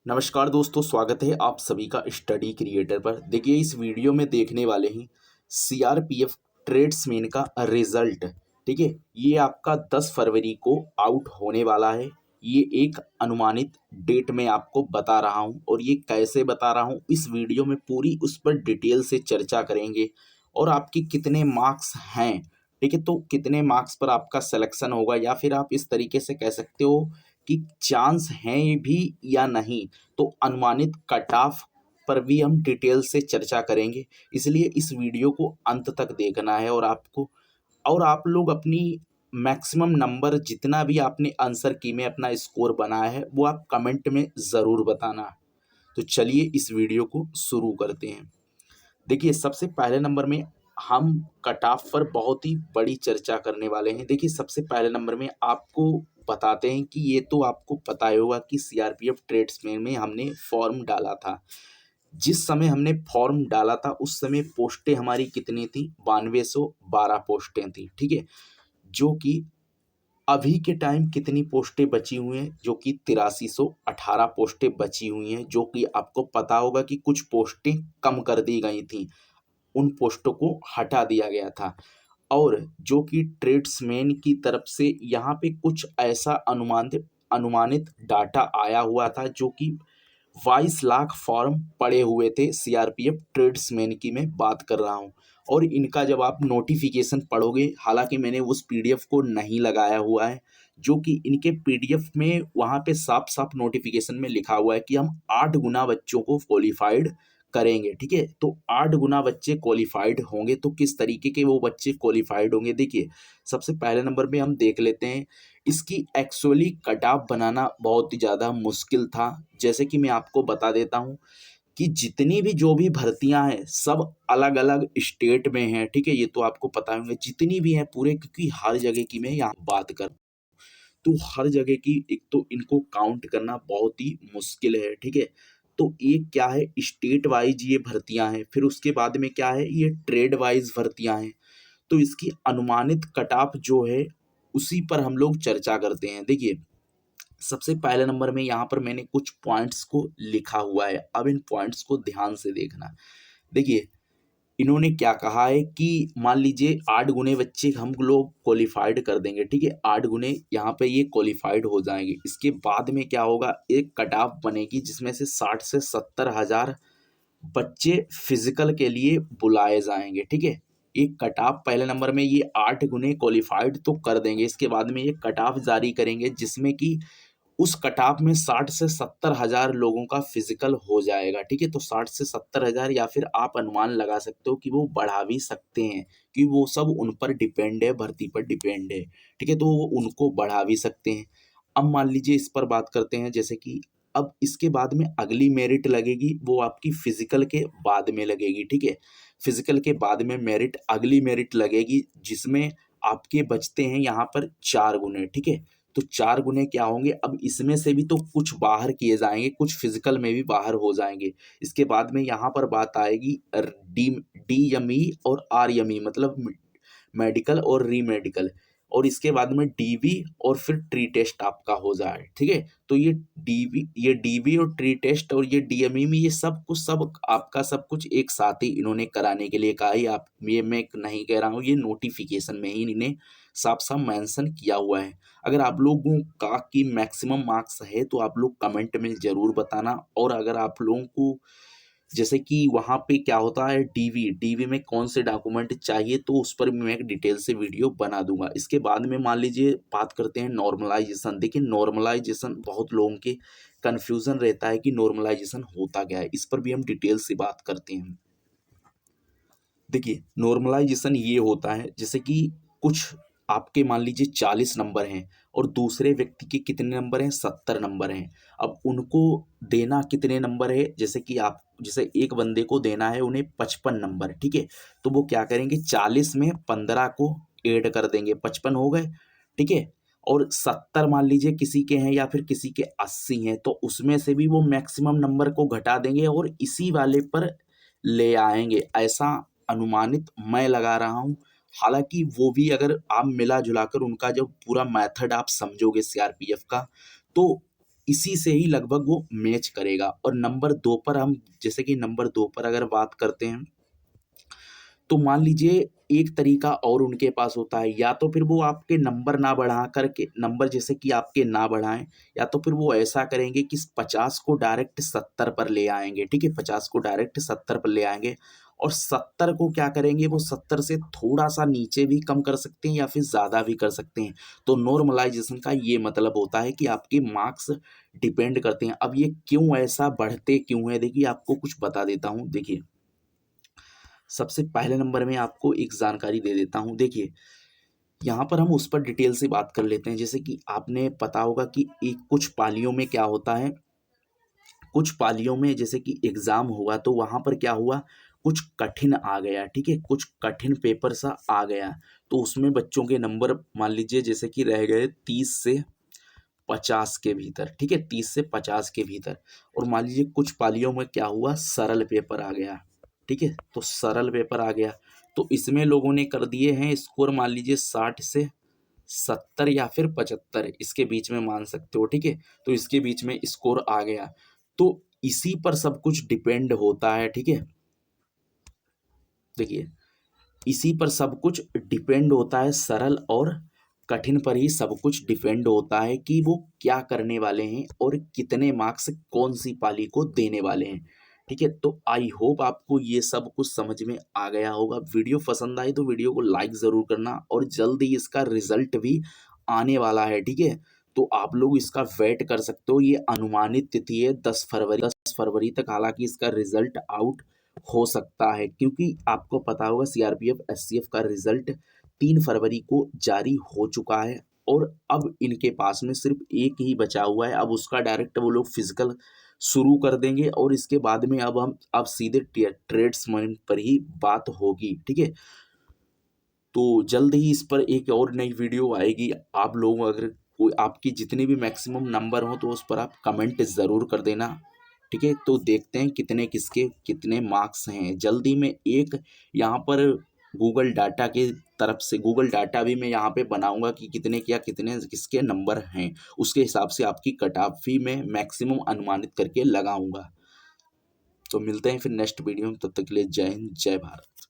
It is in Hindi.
नमस्कार दोस्तों, स्वागत है आप सभी का स्टडी क्रिएटर पर। देखिए, इस वीडियो में देखने वाले हैं सीआरपीएफ ट्रेड्समैन का रिजल्ट। ठीक है, ये आपका 10 फरवरी को आउट होने वाला है। ये एक अनुमानित डेट में आपको बता रहा हूँ, और ये कैसे बता रहा हूँ इस वीडियो में पूरी उस पर डिटेल से चर्चा करेंगे। और आपके कितने मार्क्स हैं, ठीक है, तो कितने मार्क्स पर आपका सिलेक्शन होगा, या फिर आप इस तरीके से कह सकते हो कि चांस हैं भी या नहीं। तो अनुमानित कट ऑफ पर भी हम डिटेल से चर्चा करेंगे, इसलिए इस वीडियो को अंत तक देखना है। और आप लोग अपनी मैक्सिमम नंबर जितना भी आपने आंसर की में अपना स्कोर बनाया है वो आप कमेंट में ज़रूर बताना। तो चलिए इस वीडियो को शुरू करते हैं। देखिए, सबसे पहले नंबर में हम कट ऑफ पर बहुत ही बड़ी चर्चा करने वाले हैं। देखिए, सबसे पहले नंबर में आपको बताते हैं कि ये तो आपको पता ही होगा कि सीआरपीएफ ट्रेड्समैन में हमने फॉर्म डाला था। जिस समय हमने फॉर्म डाला था उस समय पोस्टें हमारी कितनी थी? 9212 पोस्टें थी। ठीक है, जो कि अभी के टाइम कितनी पोस्टें बची हुई हैं? जो कि 8318 पोस्टें बची हुई हैं, जो कि आपको पता होगा कि कुछ पोस्टें कम कर दी गई थी, उन पोस्टों को हटा दिया गया था। और जो कि ट्रेड्समैन की तरफ से यहाँ पे कुछ ऐसा अनुमानित अनुमानित डाटा आया हुआ था, जो कि 22 लाख फॉर्म पड़े हुए थे सीआरपीएफ ट्रेड्समैन की मैं बात कर रहा हूँ। और इनका जब आप नोटिफिकेशन पढ़ोगे, हालांकि मैंने उस पीडीएफ को नहीं लगाया हुआ है, जो कि इनके पीडीएफ में वहाँ पे साफ साफ नोटिफिकेशन में लिखा हुआ है कि हम 8 गुना बच्चों को क्वालिफाइड करेंगे। ठीक है, तो 8 गुना बच्चे क्वालिफाइड होंगे। तो किस तरीके के वो बच्चे क्वालिफाइड होंगे? देखिए, सबसे पहले नंबर पे हम देख लेते हैं, इसकी एक्चुअली कट ऑफ बनाना बहुत ही ज़्यादा मुश्किल था। जैसे कि मैं आपको बता देता हूँ कि जितनी भी जो भी भर्तियां हैं सब अलग अलग स्टेट में हैं। ठीक है, ये तो आपको पता होंगे जितनी भी हैं पूरे, क्योंकि हर जगह की मैं यहाँ बात कर, तो हर जगह की एक तो इनको काउंट करना बहुत ही मुश्किल है। ठीक है, तो ये क्या है, स्टेट वाइज ये भर्तियां हैं, फिर उसके बाद में क्या है, ये ट्रेड वाइज भर्तियां हैं। तो इसकी अनुमानित कट ऑफ जो है उसी पर हम लोग चर्चा करते हैं। देखिए, सबसे पहले नंबर में यहाँ पर मैंने कुछ पॉइंट्स को लिखा हुआ है, अब इन पॉइंट्स को ध्यान से देखना। देखिए, इन्होंने क्या कहा है कि मान लीजिए 8 गुने बच्चे हम लोग क्वालिफाइड कर देंगे। ठीक है, 8 गुने यहाँ पे ये क्वालिफाइड हो जाएंगे। इसके बाद में क्या होगा, एक कट ऑफ बनेगी जिसमें से 60 से 70 हज़ार बच्चे फिजिकल के लिए बुलाए जाएंगे। ठीक है, एक कट ऑफ पहले नंबर में ये 8 गुने क्वालिफाइड तो कर देंगे, इसके बाद में ये कट ऑफ जारी करेंगे जिसमें कि उस कटाव में 60 से 70 हज़ार लोगों का फिजिकल हो जाएगा। ठीक है, तो 60 से 70 हज़ार, या फिर आप अनुमान लगा सकते हो कि वो बढ़ा भी सकते हैं, कि वो सब उन पर डिपेंड है, भर्ती पर डिपेंड है। ठीक है, तो वो उनको बढ़ा भी सकते हैं। अब मान लीजिए इस पर बात करते हैं, जैसे कि अब इसके बाद में अगली मेरिट लगेगी, वो आपकी फिजिकल के बाद में लगेगी। ठीक है, फिजिकल के बाद में मेरिट, अगली मेरिट लगेगी जिसमें आपके बचते हैं यहाँ पर 4 गुने। ठीक है, तो 4 गुने क्या होंगे, अब इसमें से भी तो कुछ बाहर किए जाएंगे, कुछ फिजिकल में भी बाहर हो जाएंगे। इसके बाद में यहाँ पर बात आएगी डी डीएमई और आरएमई, मतलब मेडिकल और री मेडिकल। और इसके बाद में डीवी और फिर ट्री टेस्ट आपका हो जाए। ठीक है, तो ये डीवी और ट्री टेस्ट और ये डीएमई में ये सब कुछ, सब आपका सब कुछ एक साथ ही इन्होंने कराने के लिए कहा है। आप, ये मैं नहीं कह रहा हूँ, ये नोटिफिकेशन में ही इन्हें साफ साफ मेंशन किया हुआ है। अगर आप लोगों का की मैक्सिमम मार्क्स है तो आप लोग कमेंट में ज़रूर बताना। और अगर आप लोगों को जैसे कि वहाँ पे क्या होता है, डीवी डीवी में कौन से डॉक्यूमेंट चाहिए, तो उस पर भी मैं एक डिटेल से वीडियो बना दूंगा। इसके बाद में मान लीजिए बात करते हैं नॉर्मलाइजेशन। देखिए, नॉर्मलाइजेशन बहुत लोगों के कन्फ्यूज़न रहता है कि नॉर्मलाइजेशन होता क्या है, इस पर भी हम डिटेल से बात करते हैं। देखिए, नॉर्मलाइजेशन ये होता है, जैसे कि कुछ आपके मान लीजिए 40 नंबर हैं और दूसरे व्यक्ति के कितने नंबर हैं, 70 नंबर हैं। अब उनको देना कितने नंबर है, जैसे कि आप, जैसे एक बंदे को देना है उन्हें 55 नंबर। ठीक है, तो वो क्या करेंगे, 40 में 15 को ऐड कर देंगे, 55 हो गए। ठीक है, और 70 मान लीजिए किसी के हैं या फिर किसी के 80 हैं, तो उसमें से भी वो मैक्सिमम नंबर को घटा देंगे और इसी वाले पर ले आएंगे। ऐसा अनुमानित मैं लगा रहा हूँ। हालाँकि वो भी अगर आप मिला-जुला कर उनका जब पूरा मेथड आप समझोगे सीआरपीएफ का, तो इसी से ही लगभग वो मैच करेगा। और नंबर 2 पर हम, जैसे कि नंबर 2 पर अगर बात करते हैं, तो मान लीजिए एक तरीका और उनके पास होता है, या तो फिर वो आपके नंबर ना बढ़ा करके, नंबर जैसे कि आपके ना बढ़ाएँ, या तो फिर वो ऐसा करेंगे कि 50 को डायरेक्ट 70 पर ले आएँगे, ठीक है? 50 को डायरेक्ट 70 पर ले आएँगे, और 70 को क्या करेंगे, वो 70 से थोड़ा-सा नीचे भी कम कर सकते हैं या फिर ज़्यादा भी कर सकते हैं। तो नॉर्मलाइज़ेशन का ये मतलब होता है कि आपके मार्क्स डिपेंड करते हैं। अब ये क्यों ऐसा बढ़ते क्यों हैं? देखिए, आपको कुछ बता देता हूँ। देखिए, सबसे पहले नंबर में आपको एक जानकारी दे देता हूँ। देखिए, यहाँ पर हम उस पर डिटेल से बात कर लेते हैं। जैसे कि आपने पता होगा कि एक कुछ पालियों में क्या होता है, कुछ पालियों में जैसे कि एग्ज़ाम हुआ तो वहाँ पर क्या हुआ, कुछ कठिन आ गया, ठीक है? कुछ कठिन पेपर सा आ गया, तो उसमें बच्चों के नंबर मान लीजिए जैसे कि रह गए 30 से 50 के भीतर, ठीक है? 30 से 50 के भीतर। और मान लीजिए कुछ पालियों में क्या हुआ, सरल पेपर आ गया, ठीक है? तो सरल पेपर आ गया, तो इसमें लोगों ने कर दिए हैं स्कोर, मान लीजिए 60 से 70 या फिर 75, इसके बीच में मान सकते हो, ठीक है? तो इसके बीच में स्कोर आ गया, तो इसी पर सब कुछ डिपेंड होता है, ठीक है? देखिए, इसी पर सब कुछ डिपेंड होता है, सरल और कठिन पर ही सब कुछ डिपेंड होता है कि वो क्या करने वाले हैं और कितने मार्क्स कौन सी पाली को देने वाले हैं, ठीक है? तो आई होप आपको ये सब कुछ समझ में आ गया होगा। वीडियो पसंद आई तो वीडियो को लाइक ज़रूर करना, और जल्द ही इसका रिजल्ट भी आने वाला है, ठीक है? तो आप लोग इसका वेट कर सकते हो। ये अनुमानित तिथि है 10 फरवरी, 10 फरवरी तक हालांकि इसका रिजल्ट आउट हो सकता है, क्योंकि आपको पता होगा सीआरपीएफ एससीएफ का रिजल्ट 3 फरवरी को जारी हो चुका है, और अब इनके पास में सिर्फ एक ही बचा हुआ है। अब उसका डायरेक्ट वो लोग फिजिकल शुरू कर देंगे, और इसके बाद में अब सीधे ट्रेड्समैन पर ही बात होगी, ठीक है? तो जल्द ही इस पर एक और नई वीडियो आएगी। आप लोग अगर कोई आपकी जितने भी मैक्सिमम नंबर हो तो उस पर आप कमेंट ज़रूर कर देना, ठीक है? तो देखते हैं कितने किसके कितने मार्क्स हैं। जल्दी में एक यहाँ पर गूगल डाटा की तरफ से गूगल डाटा भी मैं यहाँ पे बनाऊंगा कि कितने क्या कितने किसके नंबर हैं, उसके हिसाब से आपकी कट ऑफ भी मैं मैक्सिमम अनुमानित करके लगाऊंगा। तो मिलते हैं फिर नेक्स्ट वीडियो में, तब तक के लिए जय हिंद, जय भारत।